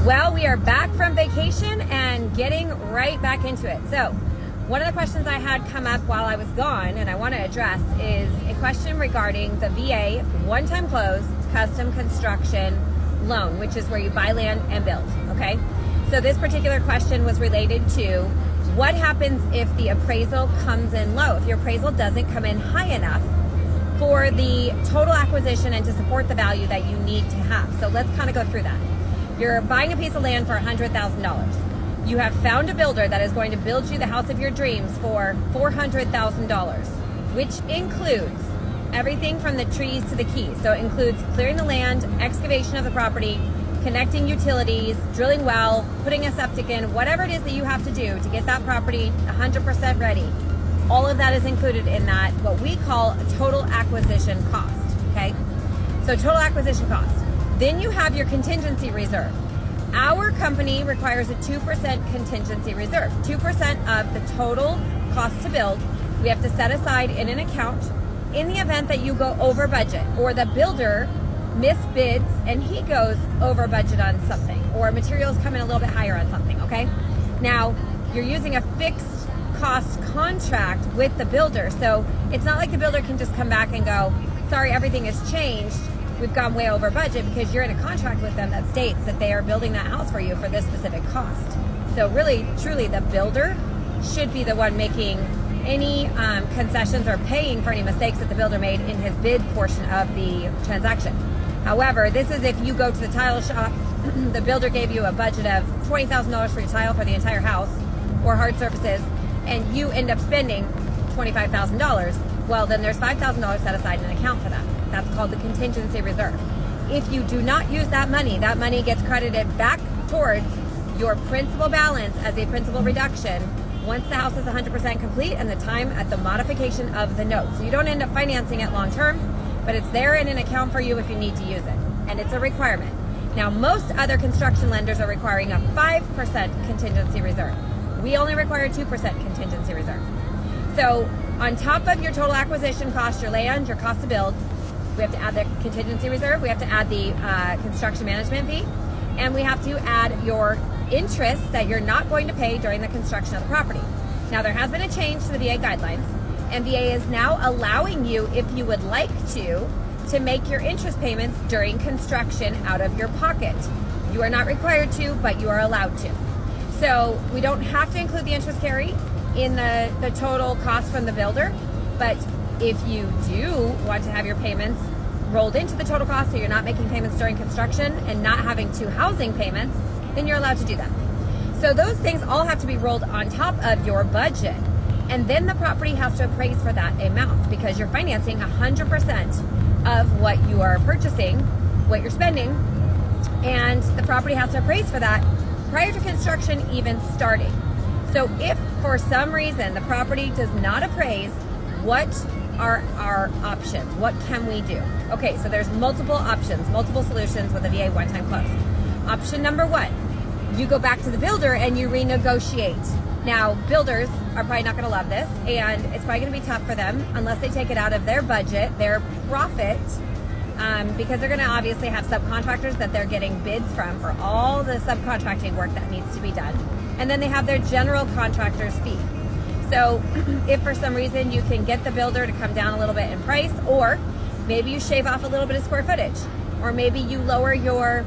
Well, we are back from vacation and getting right back into it. So one of the questions I had come up while I was gone and I want to address is a question regarding the VA one-time close custom construction loan, which is where you buy land and build, okay? So this particular question was related to what happens if the appraisal comes in low, if your appraisal doesn't come in high enough for the total acquisition and to support the value that you need to have. So let's kind of go through that. You're buying a piece of land for $100,000. You have found a builder that is going to build you the house of your dreams for $400,000, which includes everything from the trees to the keys. So it includes clearing the land, excavation of the property, connecting utilities, drilling well, putting a septic in, whatever it is that you have to do to get that property 100% ready. All of that is included in that, what we call a total acquisition cost, okay? So total acquisition cost. Then you have your contingency reserve. Our company requires a 2% contingency reserve. 2% of the total cost to build, we have to set aside in an account in the event that you go over budget or the builder misbids and he goes over budget on something or materials come in a little bit higher on something, okay? Now, you're using a fixed cost contract with the builder, so it's not like the builder can just come back and go, sorry, everything has changed. We've gone way over budget, because you're in a contract with them that states that they are building that house for you for this specific cost. So really, truly, the builder should be the one making any concessions or paying for any mistakes that the builder made in his bid portion of the transaction. However, this is if you go to the tile shop, the builder gave you a budget of $20,000 for your tile for the entire house or hard surfaces, and you end up spending $25,000. Well, then there's $5,000 set aside in an account for that. That's called the contingency reserve. If you do not use that money gets credited back towards your principal balance as a principal reduction once the house is 100% complete and the time at the modification of the note. So you don't end up financing it long term, but it's there in an account for you if you need to use it. And it's a requirement. Now, most other construction lenders are requiring a 5% contingency reserve. We only require 2% contingency reserve. So on top of your total acquisition cost, your land, your cost to build, we have to add the contingency reserve, we have to add the construction management fee, and we have to add your interest that you're not going to pay during the construction of the property. Now, there has been a change to the VA guidelines, and VA is now allowing you, if you would like to make your interest payments during construction out of your pocket. You are not required to, but you are allowed to. So we don't have to include the interest carry in the total cost from the builder, but if you do want to have your payments rolled into the total cost so you're not making payments during construction and not having two housing payments, then you're allowed to do that. So those things all have to be rolled on top of your budget. And then the property has to appraise for that amount, because you're financing 100% of what you are purchasing, what you're spending, and the property has to appraise for that prior to construction even starting. So if for some reason the property does not appraise, what are our options? What can we do? Okay, so there's multiple options, multiple solutions with a VA one-time close. Option number one, you go back to the builder and you renegotiate. Now, builders are probably not going to love this, and it's probably going to be tough for them unless they take it out of their budget, their profit, because they're going to obviously have subcontractors that they're getting bids from for all the subcontracting work that needs to be done. And then they have their general contractor's fee. So if for some reason you can get the builder to come down a little bit in price, or maybe you shave off a little bit of square footage, or maybe you lower your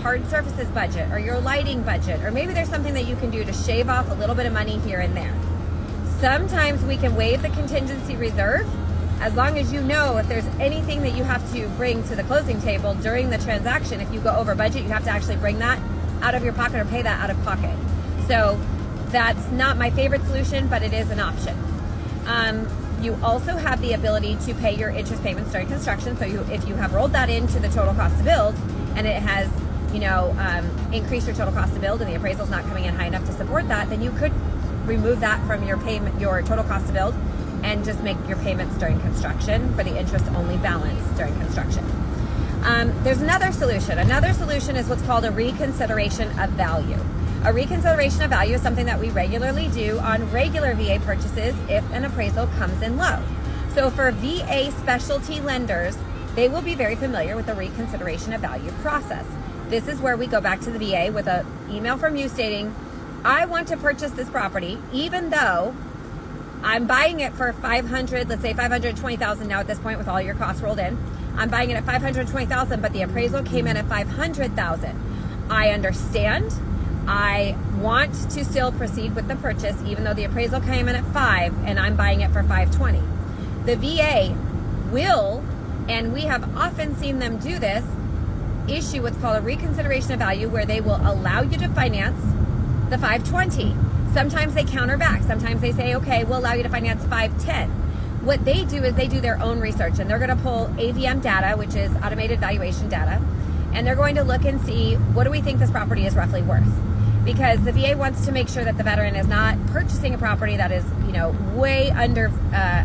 hard surfaces budget or your lighting budget, or maybe there's something that you can do to shave off a little bit of money here and there. Sometimes we can waive the contingency reserve as long as you know if there's anything that you have to bring to the closing table during the transaction. If you go over budget, you have to actually bring that out of your pocket or pay that out of pocket. So that's not my favorite solution, but it is an option. You also have the ability to pay your interest payments during construction. So if you have rolled that into the total cost to build and it has, increased your total cost to build and the appraisal is not coming in high enough to support that, then you could remove that from your payment, your total cost to build, and just make your payments during construction for the interest only balance during construction. There's another solution. Another solution is what's called a reconsideration of value. A reconsideration of value is something that we regularly do on regular VA purchases if an appraisal comes in low. So for VA specialty lenders, they will be very familiar with the reconsideration of value process. this is where we go back to the VA with an email from you stating, I want to purchase this property, even though I'm buying it for $500,000, let's say $520,000 now at this point with all your costs rolled in. I'm buying it at $520,000, but the appraisal came in at $500,000. I understand. I want to still proceed with the purchase, even though the appraisal came in at $5,000 and I'm buying it for $520,000. The VA will, and we have often seen them do this, issue what's called a reconsideration of value, where they will allow you to finance the $520,000. Sometimes they counter back. Sometimes they say, okay, we'll allow you to finance $510,000. What they do is they do their own research, and they're going to pull AVM data, which is automated valuation data, and they're going to look and see, what do we think this property is roughly worth? Because the VA wants to make sure that the veteran is not purchasing a property that is, way under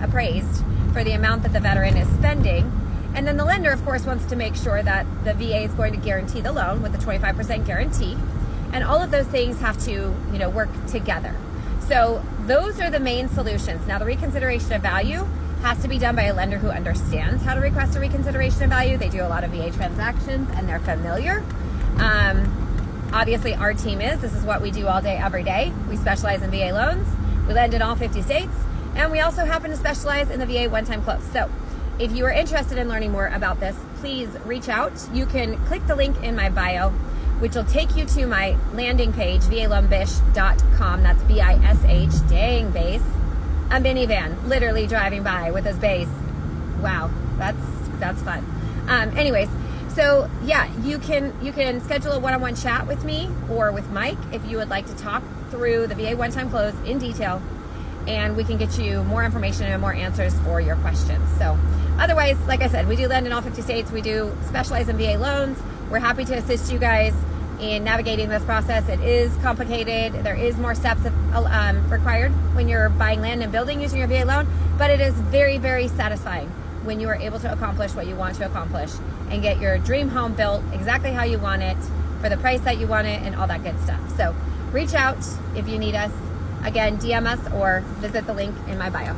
appraised for the amount that the veteran is spending. And then the lender, of course, wants to make sure that the VA is going to guarantee the loan with a 25% guarantee. And all of those things have to, work together. So those are the main solutions. Now, the reconsideration of value has to be done by a lender who understands how to request a reconsideration of value. They do a lot of VA transactions and they're familiar. Obviously, our team this is what we do all day, every day. We specialize in VA loans. We lend in all 50 states. And we also happen to specialize in the VA one-time close. So if you are interested in learning more about this, please reach out. You can click the link in my bio, which will take you to my landing page, valoanbish.com. That's B-I-S-H, dang base. A minivan literally driving by with his base. Wow, that's fun. Anyways, so yeah, you can schedule a one-on-one chat with me or with Mike if you would like to talk through the VA one-time close in detail, and we can get you more information and more answers for your questions. So otherwise, like I said, we do lend in all 50 states. We do specialize in VA loans. We're happy to assist you guys in navigating this process. It is complicated. There is more steps required when you're buying land and building using your VA loan, but it is very, very satisfying when you are able to accomplish what you want to accomplish and get your dream home built exactly how you want it for the price that you want it and all that good stuff. So reach out if you need us. Again, DM us or visit the link in my bio.